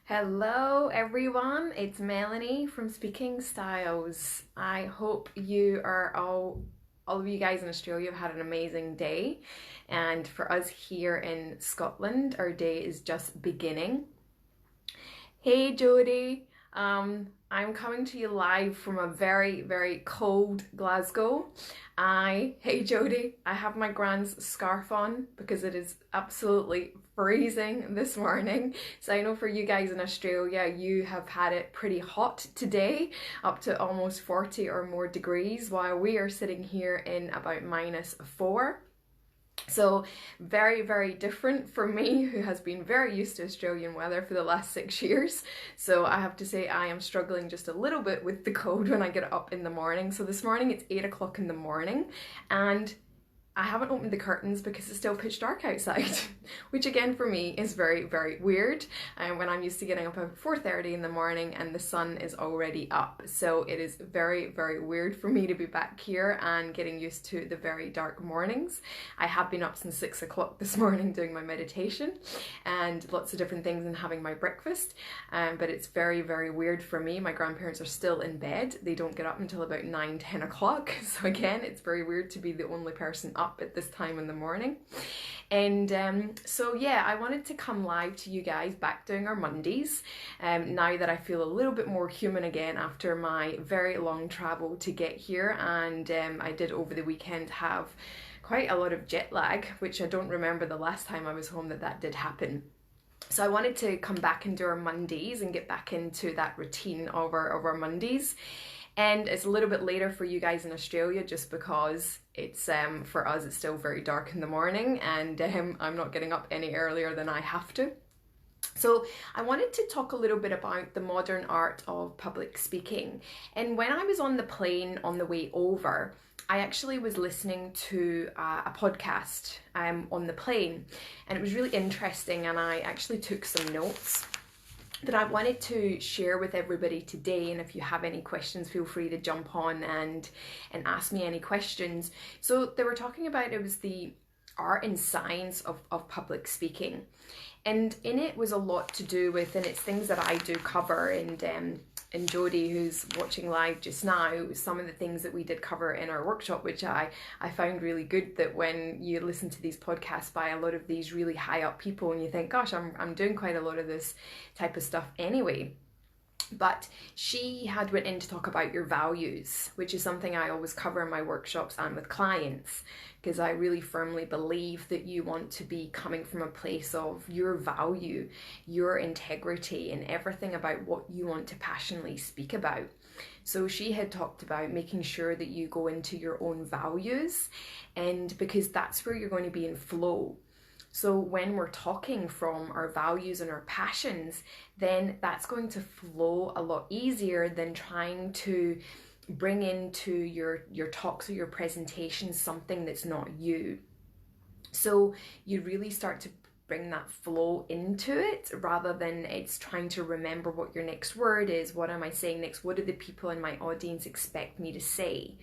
Hello everyone, it's Melanie from Speaking Styles. I hope you are all of you guys in Australia have had an amazing day. And for us here in Scotland, our day is just beginning. Hey Jodie, I'm coming to you live from a very, very cold Glasgow. Hey Jodie, I have my grand's scarf on because it is absolutely freezing this morning. So I know for you guys in Australia, you have had it pretty hot today, up to almost 40 or more degrees, while we are sitting here in about -4. So very, very different for me, who has been very used to Australian weather for the last 6 years. So I have to say I am struggling just a little bit with the cold when I get up in the morning. So this morning it's 8 o'clock in the morning and I haven't opened the curtains because it's still pitch dark outside, which again for me is very, very weird. When I'm used to getting up at 4:30 in the morning and the sun is already up. So it is very, very weird for me to be back here and getting used to the very dark mornings. I have been up since 6 o'clock this morning doing my meditation and lots of different things and having my breakfast. But it's very, very weird for me. My grandparents are still in bed. They don't get up until about 9, 10 o'clock. So again, it's very weird to be the only person up at this time in the morning. And so yeah, I wanted to come live to you guys back doing our Mondays, now that I feel a little bit more human again after my very long travel to get here. And I did over the weekend have quite a lot of jet lag, which I don't remember the last time I was home that did happen. So I wanted to come back and do our Mondays and get back into that routine of our Mondays. And it's a little bit later for you guys in Australia just because it's for us it's still very dark in the morning, and I'm not getting up any earlier than I have to. So I wanted to talk a little bit about the modern art of public speaking. And when I was on the plane on the way over, I actually was listening to a podcast on the plane, and it was really interesting, and I actually took some notes that I wanted to share with everybody today. And if you have any questions, feel free to jump on and ask me any questions. So they were talking about, it was the art and science of public speaking. And in it was a lot to do with, and it's things that I do cover, and Jodie, who's watching live just now, some of the things that we did cover in our workshop, which I found really good, that when you listen to these podcasts by a lot of these really high up people and you think, gosh, I'm doing quite a lot of this type of stuff anyway. But she had went in to talk about your values, which is something I always cover in my workshops and with clients, because I really firmly believe that you want to be coming from a place of your value, your integrity, and everything about what you want to passionately speak about. So she had talked about making sure that you go into your own values, and because that's where you're going to be in flow. So when we're talking from our values and our passions, then that's going to flow a lot easier than trying to bring into your talks or your presentations something that's not you. So you really start to bring that flow into it, rather than it's trying to remember what your next word is. What am I saying next? What do the people in my audience expect me to say?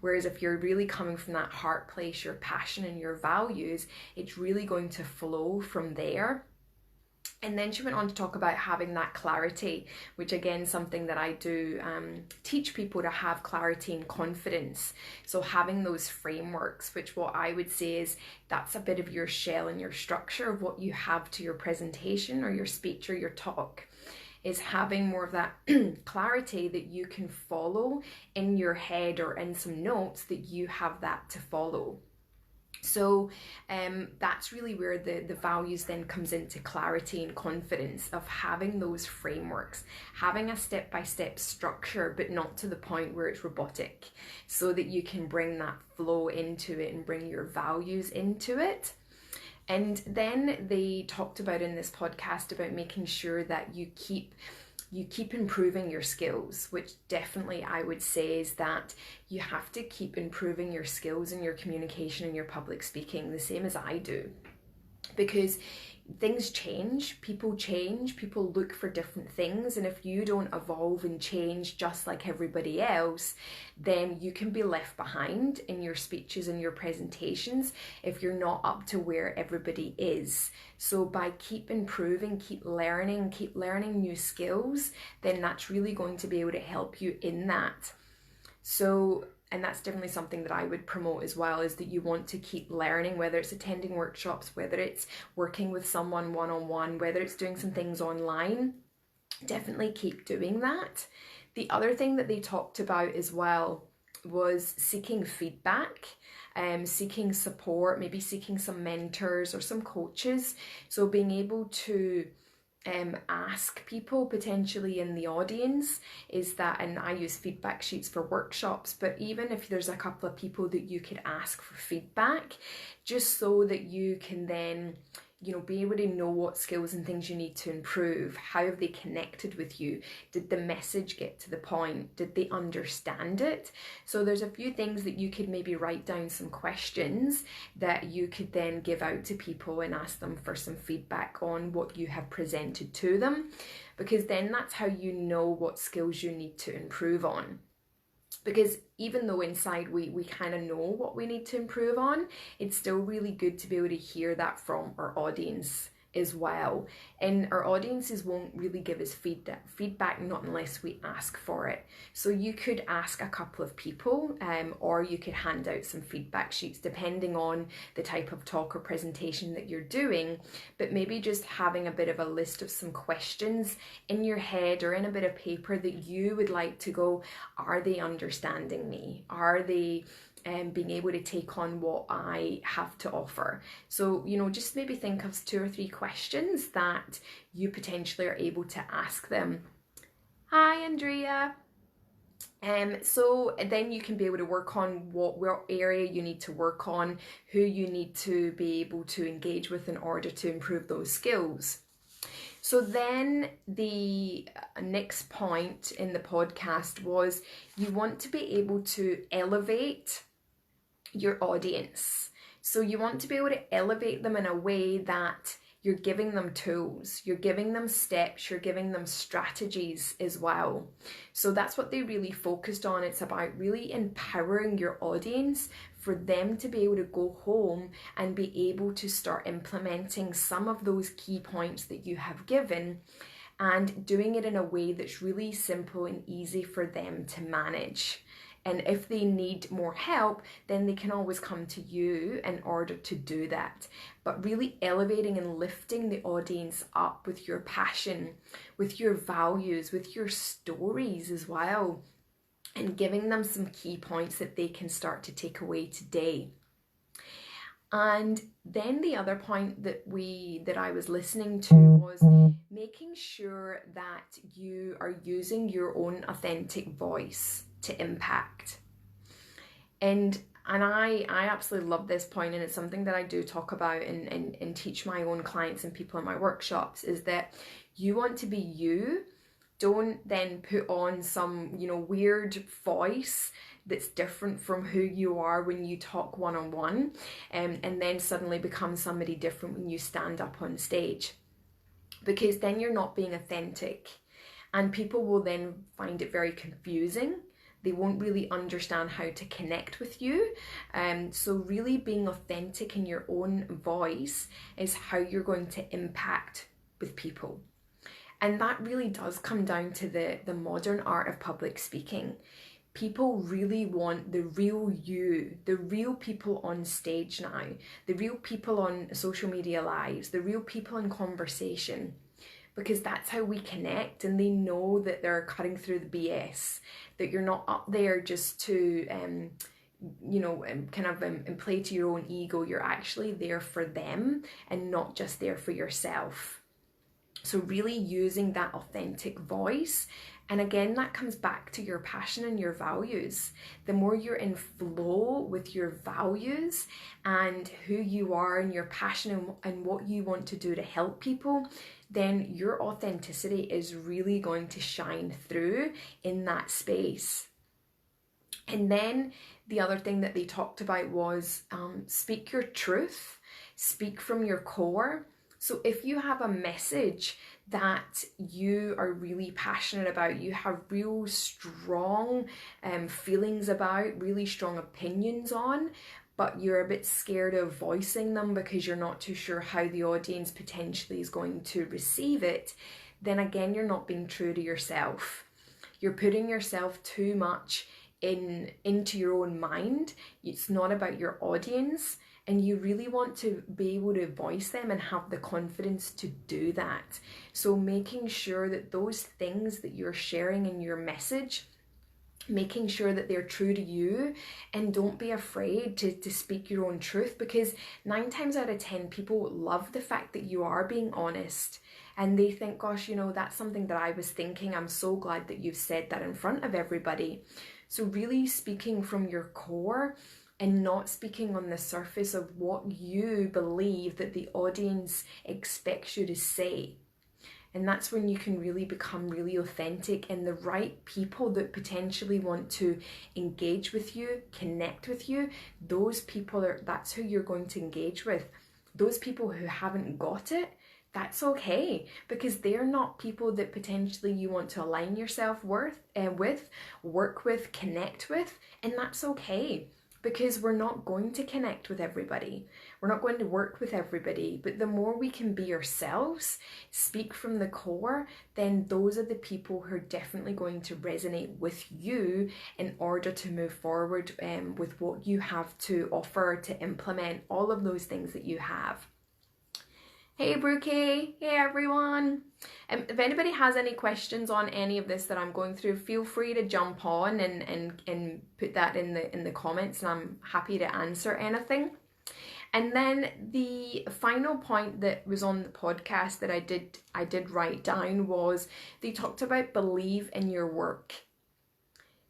Whereas if you're really coming from that heart place, your passion and your values, it's really going to flow from there. And then she went on to talk about having that clarity, which again, something that I do teach people to have clarity and confidence. So having those frameworks, which what I would say is that's a bit of your shell and your structure of what you have to your presentation or your speech or your talk, is having more of that clarity that you can follow in your head or in some notes, that you have that to follow. So that's really where the values then comes into clarity and confidence of having those frameworks, having a step-by-step structure, but not to the point where it's robotic, so that you can bring that flow into it and bring your values into it. And then they talked about in this podcast about making sure that you keep improving your skills, which definitely I would say is that you have to keep improving your skills in your communication and your public speaking, the same as I do. because things change, people look for different things, and if you don't evolve and change just like everybody else, then you can be left behind in your speeches and your presentations if you're not up to where everybody is. So by keep improving, keep learning new skills, then that's really going to be able to help you in that. So, and that's definitely something that I would promote as well, is that you want to keep learning, whether it's attending workshops, whether it's working with someone one-on-one, whether it's doing some things online. Definitely keep doing that. The other thing that they talked about as well was seeking feedback, seeking support, maybe seeking some mentors or some coaches. So being able to ask people potentially in the audience is that, and I use feedback sheets for workshops, but even if there's a couple of people that you could ask for feedback, just so that you can then, you know, be able to know what skills and things you need to improve. How have they connected with you? Did the message get to the point? Did they understand it? So there's a few things that you could maybe write down, some questions that you could then give out to people and ask them for some feedback on what you have presented to them, because then that's how you know what skills you need to improve on. Because even though inside we kind of know what we need to improve on, it's still really good to be able to hear that from our audience as well. And our audiences won't really give us feedback not unless we ask for it. So you could ask a couple of people, or you could hand out some feedback sheets depending on the type of talk or presentation that you're doing. But maybe just having a bit of a list of some questions in your head or in a bit of paper that you would like to go, are they understanding me? Are they being able to take on what I have to offer? So, you know, just maybe think of 2 or 3 questions that you potentially are able to ask them. Hi, Andrea. So then you can be able to work on what area you need to work on, who you need to be able to engage with in order to improve those skills. So then the next point in the podcast was you want to be able to elevate your audience. So you want to be able to elevate them in a way that you're giving them tools, you're giving them steps, you're giving them strategies as well. So that's what they really focused on. It's about really empowering your audience for them to be able to go home and be able to start implementing some of those key points that you have given, and doing it in a way that's really simple and easy for them to manage. And if they need more help, then they can always come to you in order to do that. But really elevating and lifting the audience up with your passion, with your values, with your stories as well, and giving them some key points that they can start to take away today. And then the other point that I was listening to was making sure that you are using your own authentic voice to impact. And I absolutely love this point, and it's something that I do talk about and teach my own clients and people in my workshops, is that you want to be you. Don't then put on some, you know, weird voice that's different from who you are when you talk one-on-one, and then suddenly become somebody different when you stand up on stage, because then you're not being authentic, and people will then find it very confusing. They won't really understand how to connect with you. So really being authentic in your own voice is how you're going to impact with people. And that really does come down to the modern art of public speaking. People really want the real you, the real people on stage now, the real people on social media lives, the real people in conversation, because that's how we connect, and they know that they're cutting through the BS, that you're not up there just to, play to your own ego. You're actually there for them and not just there for yourself. So really using that authentic voice. And again, that comes back to your passion and your values. The more you're in flow with your values and who you are and your passion and what you want to do to help people, then your authenticity is really going to shine through in that space. And then the other thing that they talked about was speak your truth, speak from your core. So if you have a message that you are really passionate about, you have real strong feelings about, really strong opinions on, but you're a bit scared of voicing them because you're not too sure how the audience potentially is going to receive it, then again, you're not being true to yourself. You're putting yourself too much into your own mind. It's not about your audience, and you really want to be able to voice them and have the confidence to do that. So making sure that those things that you're sharing in your message, making sure that they're true to you, and don't be afraid to speak your own truth, because 9 times out of 10 people love the fact that you are being honest, and they think, gosh, you know, that's something that I was thinking. I'm so glad that you've said that in front of everybody. So really speaking from your core and not speaking on the surface of what you believe that the audience expects you to say. And that's when you can really become really authentic, and the right people that potentially want to engage with you, connect with you, those people that's who you're going to engage with. Those people who haven't got it, that's okay, because they're not people that potentially you want to align yourself with, work with, connect with, and that's okay. Because we're not going to connect with everybody. We're not going to work with everybody. But the more we can be ourselves, speak from the core, then those are the people who are definitely going to resonate with you in order to move forward with what you have to offer, to implement all of those things that you have. Hey Brookie, hey everyone. If anybody has any questions on any of this that I'm going through, feel free to jump on and put that in the comments, and I'm happy to answer anything. And then the final point that was on the podcast that I did write down was they talked about believe in your work.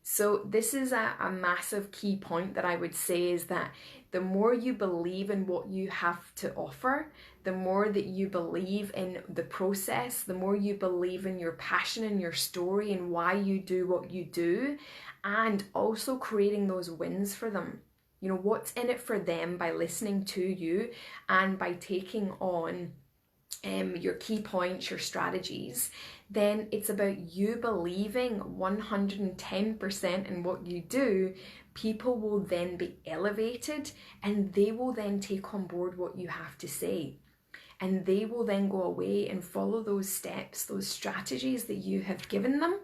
So this is a massive key point that I would say, is that the more you believe in what you have to offer, the more that you believe in the process, the more you believe in your passion and your story and why you do what you do, and also creating those wins for them. You know, what's in it for them by listening to you and by taking on your key points, your strategies. Then it's about you believing 110% in what you do. People will then be elevated, and they will then take on board what you have to say. And they will then go away and follow those steps, those strategies that you have given them.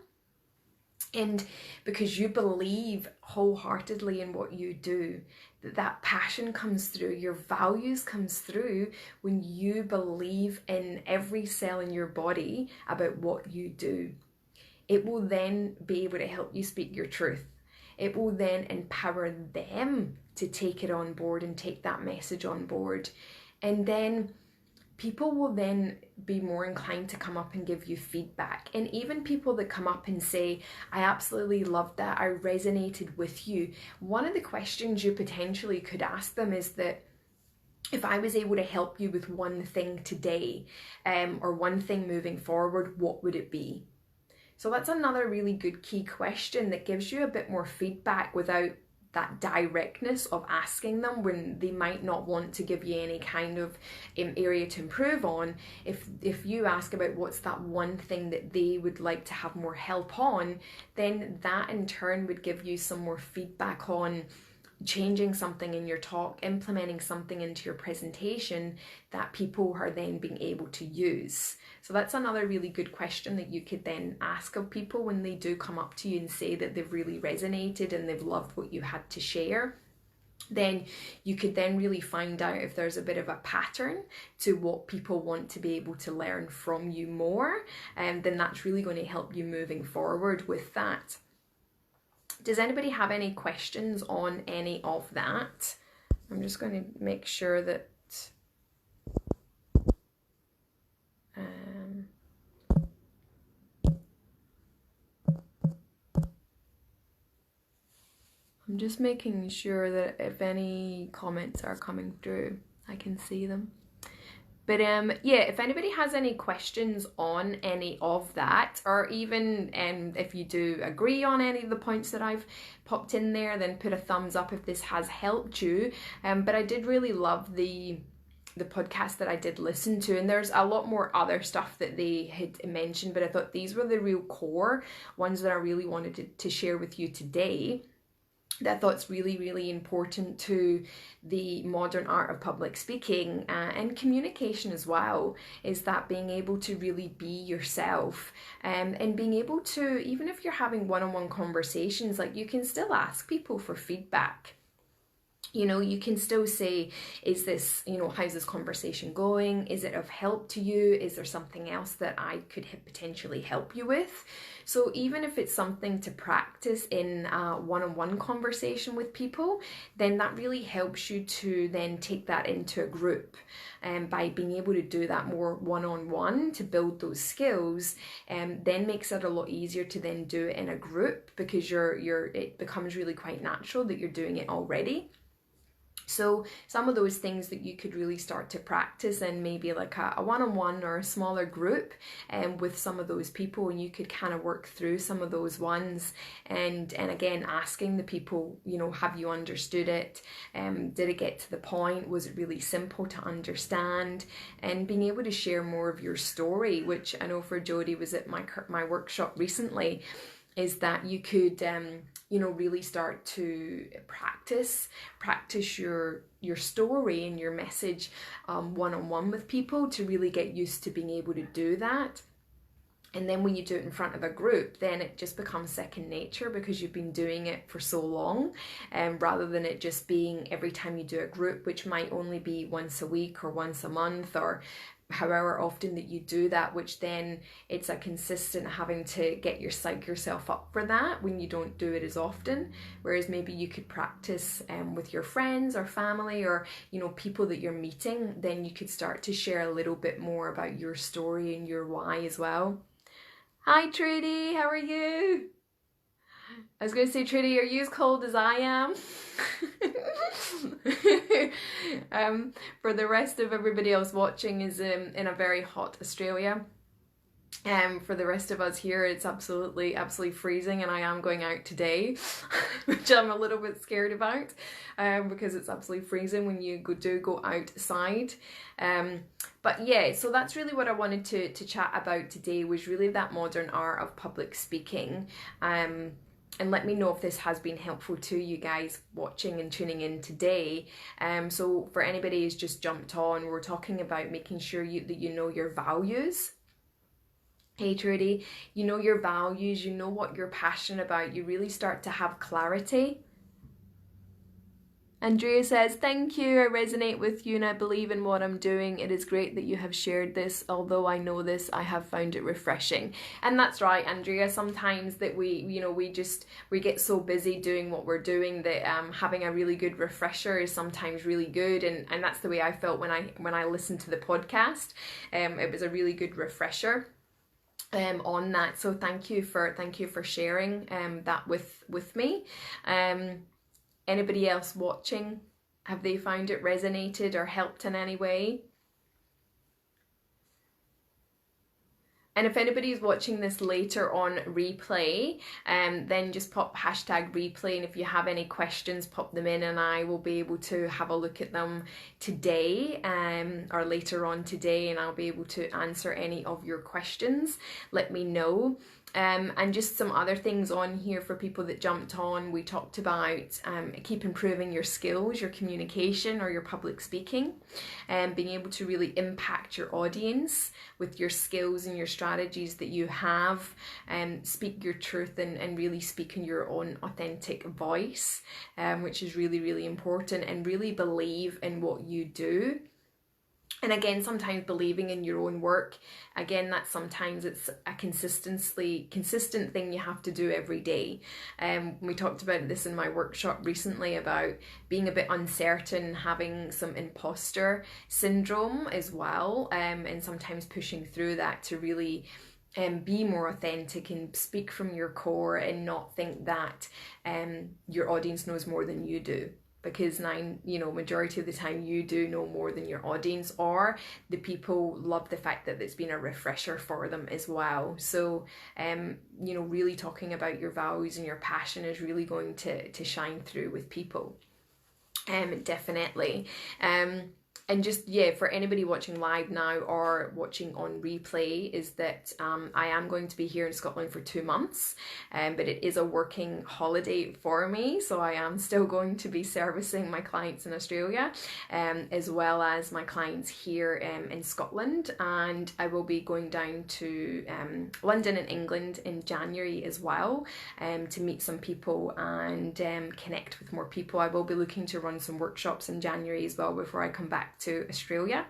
And because you believe wholeheartedly in what you do, that passion comes through, your values comes through when you believe in every cell in your body about what you do. It will then be able to help you speak your truth. It will then empower them to take it on board and take that message on board. And then people will then be more inclined to come up and give you feedback. And even people that come up and say, I absolutely loved that, I resonated with you. One of the questions you potentially could ask them is that, if I was able to help you with one thing today, or one thing moving forward, what would it be? So that's another really good key question that gives you a bit more feedback without that directness of asking them when they might not want to give you any kind of area to improve on. If you ask about what's that one thing that they would like to have more help on, then that in turn would give you some more feedback on changing something in your talk, implementing something into your presentation that people are then being able to use. So that's another really good question that you could then ask of people when they do come up to you and say that they've really resonated and they've loved what you had to share. Then you could then really find out if there's a bit of a pattern to what people want to be able to learn from you more, and then that's really going to help you moving forward with that. Does anybody have any questions on any of that? I'm just going to make sure that I'm just making sure that if any comments are coming through, I can see them. But yeah, if anybody has any questions on any of that, or even if you do agree on any of the points that I've popped in there, then put a thumbs up if this has helped you. But I did really love the podcast that I did listen to, and there's a lot more other stuff that they had mentioned, but I thought these were the real core ones that I really wanted to share with you today, that I thought's really, really important to the modern art of public speaking and communication as well, is that being able to really be yourself, and being able to, even if you're having one-on-one conversations, like you can still ask people for feedback. You know, you can still say, is this, you know, how's this conversation going? Is it of help to you? Is there something else that I could potentially help you with? So even if it's something to practice in a one-on-one conversation with people, then that really helps you to then take that into a group. And by being able to do that more one-on-one to build those skills, then makes it a lot easier to then do it in a group, because it becomes really quite natural that you're doing it already. So some of those things that you could really start to practice in maybe like a one-on-one or a smaller group with some of those people, and you could kind of work through some of those ones, and again asking the people, you know, have you understood it? Did it get to the point? Was it really simple to understand? And being able to share more of your story, which I know for Jodie was at my workshop recently, is that you could you know, really start to practice your story and your message one-on-one with people, to really get used to being able to do that. And then when you do it in front of a group, then it just becomes second nature, because you've been doing it for so long, rather than it just being every time you do a group, which might only be once a week or once a month, or however often that you do that, which then it's a consistent having to psych yourself up for that when you don't do it as often. Whereas maybe you could practice with your friends or family, or, you know, people that you're meeting, then you could start to share a little bit more about your story and your why as well. Hi Trudy, how are you? I was going to say, Trudy, are you as cold as I am? For the rest of everybody else watching is in a very hot Australia. For the rest of us here, it's absolutely freezing, and I am going out today, which I'm a little bit scared about, because it's absolutely freezing when you go outside. But yeah, so that's really what I wanted to chat about today, was really that modern art of public speaking. And let me know if this has been helpful to you guys watching and tuning in today. So for anybody who's just jumped on, we're talking about making sure that you know your values. Hey Trudy, you know your values, you know what you're passionate about, you really start to have clarity. Andrea says, thank you, I resonate with you and I believe in what I'm doing. It is great that you have shared this. Although I know this, I have found it refreshing. And that's right, Andrea, sometimes that we get so busy doing what we're doing that having a really good refresher is sometimes really good. And that's the way I felt when I listened to the podcast. It was a really good refresher on that. So thank you for sharing that with me. Anybody else watching, have they found it resonated or helped in any way? And if anybody's watching this later on replay, then just pop #replay, and if you have any questions, pop them in and I will be able to have a look at them today or later on today, and I'll be able to answer any of your questions. Let me know. And just some other things on here for people that jumped on. We talked about keep improving your skills, your communication or your public speaking, and being able to really impact your audience with your skills and your strategies that you have, and speak your truth and really speak in your own authentic voice, which is really, really important, and really believe in what you do. And again, sometimes believing in your own work, again, that's sometimes it's a consistent thing you have to do every day. We talked about this in my workshop recently about being a bit uncertain, having some imposter syndrome as well, and sometimes pushing through that to really be more authentic and speak from your core and not think that your audience knows more than you do. because majority of the time you do know more than your audience, or the people love the fact that it's been a refresher for them as well. So really talking about your values and your passion is really going to shine through with people. Definitely. And just, yeah, for anybody watching live now or watching on replay, is that I am going to be here in Scotland for 2 months, but it is a working holiday for me, so I am still going to be servicing my clients in Australia, as well as my clients here in Scotland, and I will be going down to London in England in January as well, to meet some people and connect with more people. I will be looking to run some workshops in January as well before I come back to Australia,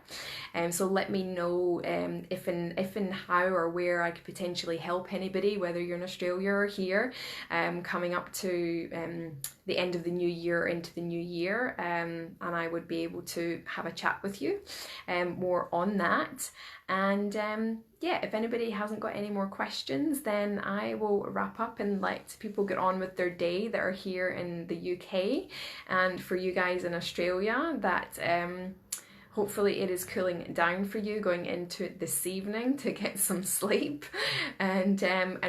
so let me know if and how or where I could potentially help anybody, whether you're in Australia or here, coming up to the end of the new year into the new year, and I would be able to have a chat with you more on that. And yeah, if anybody hasn't got any more questions, then I will wrap up and let people get on with their day that are here in the UK, and for you guys in Australia, that hopefully it is cooling down for you going into it this evening to get some sleep, and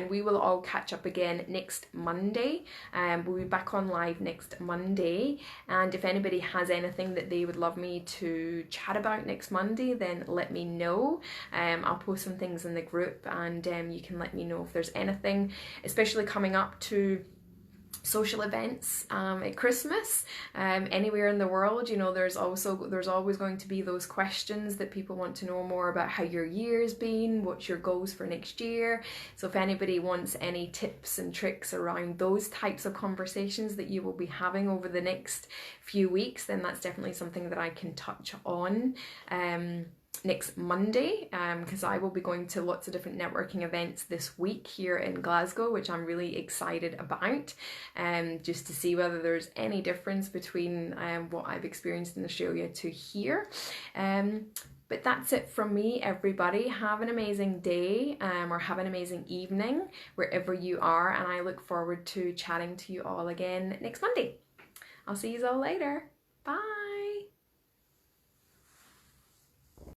we will all catch up again next Monday. We'll be back on live next Monday, and if anybody has anything that they would love me to chat about next Monday, then let me know. I'll post some things in the group, and you can let me know if there's anything, especially coming up to social events at Christmas, anywhere in the world. There's always going to be those questions that people want to know more about how your year's been, what's your goals for next year. So if anybody wants any tips and tricks around those types of conversations that you will be having over the next few weeks, then that's definitely something that I can touch on next Monday, because I will be going to lots of different networking events this week here in Glasgow, which I'm really excited about, just to see whether there's any difference between what I've experienced in Australia to here. But that's it from me, everybody. Have an amazing day, or have an amazing evening wherever you are, and I look forward to chatting to you all again next Monday. I'll see you all later. Bye.